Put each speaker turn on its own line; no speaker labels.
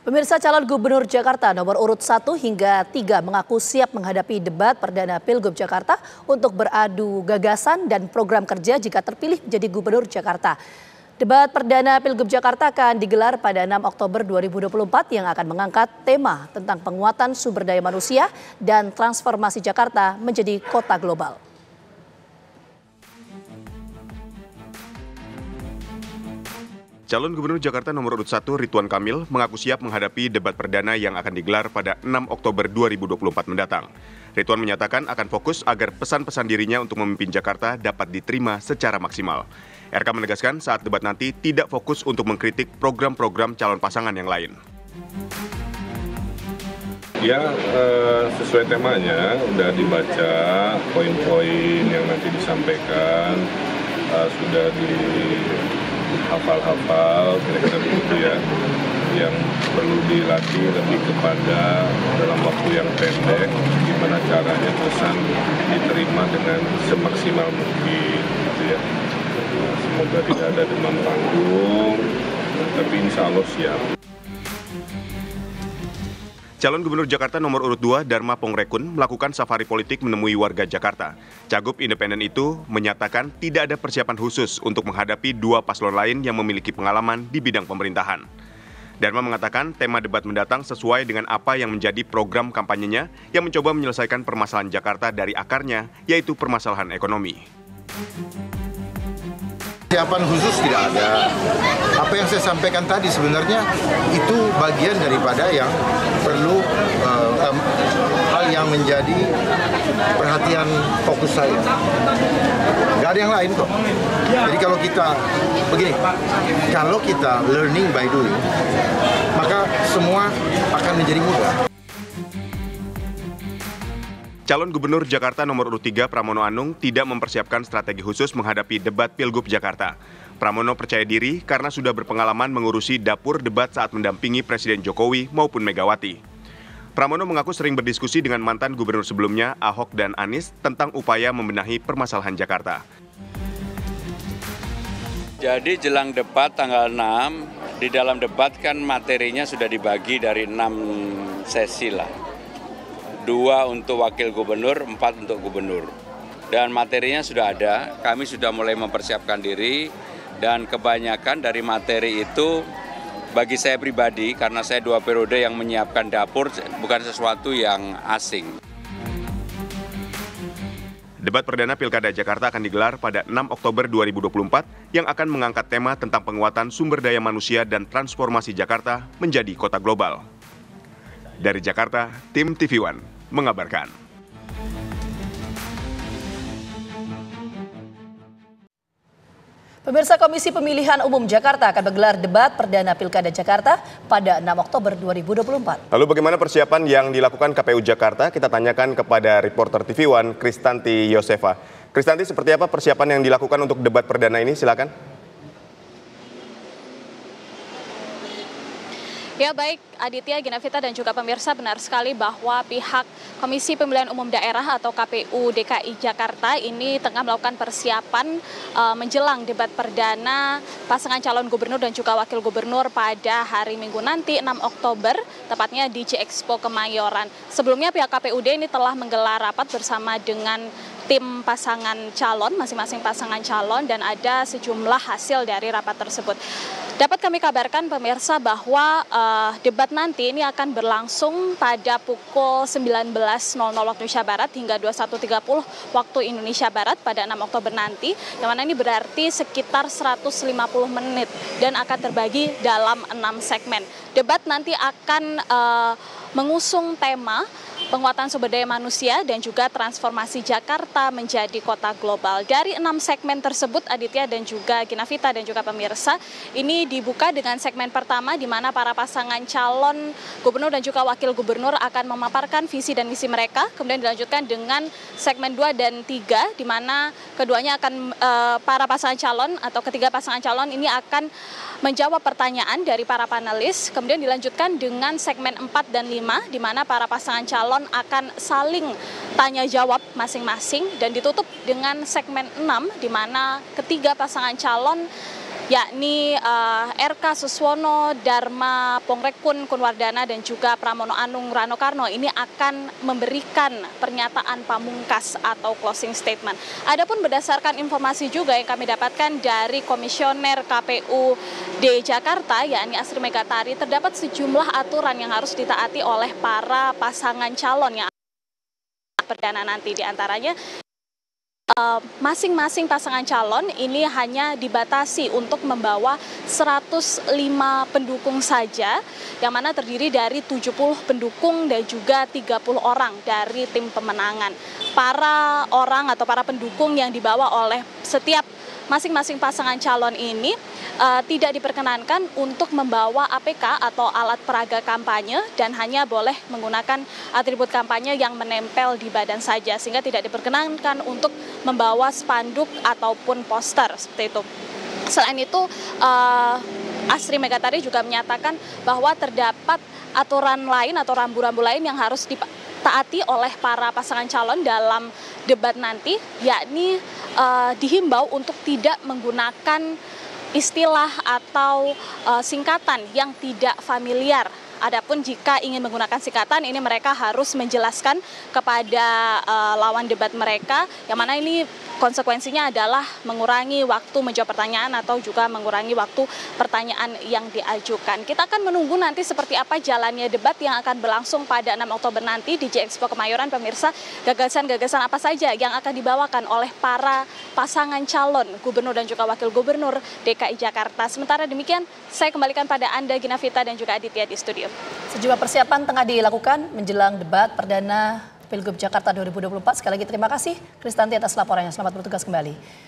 Pemirsa, calon gubernur Jakarta nomor urut 1 hingga 3 mengaku siap menghadapi debat perdana Pilgub Jakarta untuk beradu gagasan dan program kerja jika terpilih menjadi gubernur Jakarta. Debat perdana Pilgub Jakarta akan digelar pada 6 Oktober 2024 yang akan mengangkat tema tentang penguatan sumber daya manusia dan transformasi Jakarta menjadi kota global.
Calon Gubernur Jakarta nomor urut 1 Ridwan Kamil mengaku siap menghadapi debat perdana yang akan digelar pada 6 Oktober 2024 mendatang. Ridwan menyatakan akan fokus agar pesan-pesan dirinya untuk memimpin Jakarta dapat diterima secara maksimal. RK menegaskan saat debat nanti tidak fokus untuk mengkritik program-program calon pasangan yang lain.
Ya, sesuai temanya, udah dibaca poin-poin yang nanti disampaikan, sudah dihafal-hafal, kira-kira begitu ya, yang perlu dilatih lebih kepada dalam waktu yang pendek, gimana caranya pesan diterima dengan semaksimal mungkin, gitu ya. Semoga tidak ada demam panggung, tapi insya Allah siap.
Calon Gubernur Jakarta nomor urut 2 Dharma Pongrekun melakukan safari politik menemui warga Jakarta. Cagup independen itu menyatakan tidak ada persiapan khusus untuk menghadapi dua paslon lain yang memiliki pengalaman di bidang pemerintahan. Dharma mengatakan tema debat mendatang sesuai dengan apa yang menjadi program kampanyenya yang mencoba menyelesaikan permasalahan Jakarta dari akarnya, yaitu permasalahan ekonomi.
Persiapan khusus tidak ada. Apa yang saya sampaikan tadi sebenarnya itu bagian daripada yang perlu hal yang menjadi perhatian fokus saya. Nggak ada yang lain kok. Jadi kalau kita learning by doing, maka semua akan menjadi mudah.
Calon Gubernur Jakarta nomor urut 3 Pramono Anung tidak mempersiapkan strategi khusus menghadapi debat Pilgub Jakarta. Pramono percaya diri karena sudah berpengalaman mengurusi dapur debat saat mendampingi Presiden Jokowi maupun Megawati. Pramono mengaku sering berdiskusi dengan mantan gubernur sebelumnya, Ahok dan Anies, tentang upaya membenahi permasalahan Jakarta.
Jadi jelang debat tanggal 6, di dalam debat kan materinya sudah dibagi dari 6 sesi lah. 2 untuk wakil gubernur, 4 untuk gubernur. Dan materinya sudah ada, kami sudah mulai mempersiapkan diri, dan kebanyakan dari materi itu bagi saya pribadi, karena saya 2 periode yang menyiapkan dapur, bukan sesuatu yang asing.
Debat perdana Pilkada Jakarta akan digelar pada 6 Oktober 2024 yang akan mengangkat tema tentang penguatan sumber daya manusia dan transformasi Jakarta menjadi kota global. Dari Jakarta, tim TV One mengabarkan.
Pemirsa, Komisi Pemilihan Umum Jakarta akan menggelar debat perdana Pilkada Jakarta pada 6 Oktober 2024.
Lalu bagaimana persiapan yang dilakukan KPU Jakarta? Kita tanyakan kepada reporter TV One Kristanti Yosefa. Kristanti, seperti apa persiapan yang dilakukan untuk debat perdana ini? Silakan.
Ya baik, Aditya, Ginavita dan juga pemirsa, benar sekali bahwa pihak Komisi Pemilihan Umum Daerah atau KPU DKI Jakarta ini tengah melakukan persiapan menjelang debat perdana pasangan calon gubernur dan juga wakil gubernur pada hari Minggu nanti 6 Oktober, tepatnya di J-Expo Kemayoran. Sebelumnya pihak KPUD ini telah menggelar rapat bersama dengan tim pasangan calon, masing-masing pasangan calon, dan ada sejumlah hasil dari rapat tersebut. Dapat kami kabarkan pemirsa bahwa debat nanti ini akan berlangsung pada pukul 19.00 waktu Indonesia Barat hingga 21.30 waktu Indonesia Barat pada 6 Oktober nanti, yang mana ini berarti sekitar 150 menit dan akan terbagi dalam 6 segmen. Debat nanti akan mengusung tema penguatan sumber daya manusia dan juga transformasi Jakarta menjadi kota global. Dari 6 segmen tersebut, Aditya dan juga Ginavita dan juga pemirsa, ini dibuka dengan segmen pertama di mana para pasangan calon gubernur dan juga wakil gubernur akan memaparkan visi dan misi mereka. Kemudian dilanjutkan dengan segmen 2 dan 3 di mana keduanya akan para pasangan calon atau ketiga pasangan calon ini akan menjawab pertanyaan dari para panelis. Kemudian dilanjutkan dengan segmen 4 dan 5 di mana para pasangan calon akan saling tanya jawab masing-masing, dan ditutup dengan segmen 6 di mana ketiga pasangan calon yakni RK Suswono, Dharma Pongrekun Kunwardana, dan juga Pramono Anung Rano Karno ini akan memberikan pernyataan pamungkas atau closing statement. Adapun berdasarkan informasi juga yang kami dapatkan dari Komisioner KPUD Jakarta, yakni Asri Megatari, terdapat sejumlah aturan yang harus ditaati oleh para pasangan calon yang perdana nanti. Di antaranya masing-masing pasangan calon ini hanya dibatasi untuk membawa 105 pendukung saja, yang mana terdiri dari 70 pendukung dan juga 30 orang dari tim pemenangan. Para orang atau para pendukung yang dibawa oleh setiap masing-masing pasangan calon ini tidak diperkenankan untuk membawa APK atau alat peraga kampanye dan hanya boleh menggunakan atribut kampanye yang menempel di badan saja, sehingga tidak diperkenankan untuk membawa spanduk ataupun poster seperti itu. Selain itu, Asri Megatari juga menyatakan bahwa terdapat aturan lain atau rambu-rambu lain yang harus ditaati oleh para pasangan calon dalam debat nanti, yakni dihimbau untuk tidak menggunakan istilah atau singkatan yang tidak familiar. Adapun jika ingin menggunakan singkatan ini mereka harus menjelaskan kepada lawan debat mereka, yang mana ini konsekuensinya adalah mengurangi waktu menjawab pertanyaan atau juga mengurangi waktu pertanyaan yang diajukan. Kita akan menunggu nanti seperti apa jalannya debat yang akan berlangsung pada 6 Oktober nanti di J-Expo Kemayoran. Pemirsa, gagasan-gagasan apa saja yang akan dibawakan oleh para pasangan calon gubernur dan juga wakil gubernur DKI Jakarta. Sementara demikian, saya kembalikan pada Anda Gina Vita dan juga Aditya di studio.
Sejumlah persiapan tengah dilakukan menjelang debat perdana Pilgub Jakarta 2024. Sekali lagi terima kasih Kristanti atas laporannya. Selamat bertugas kembali.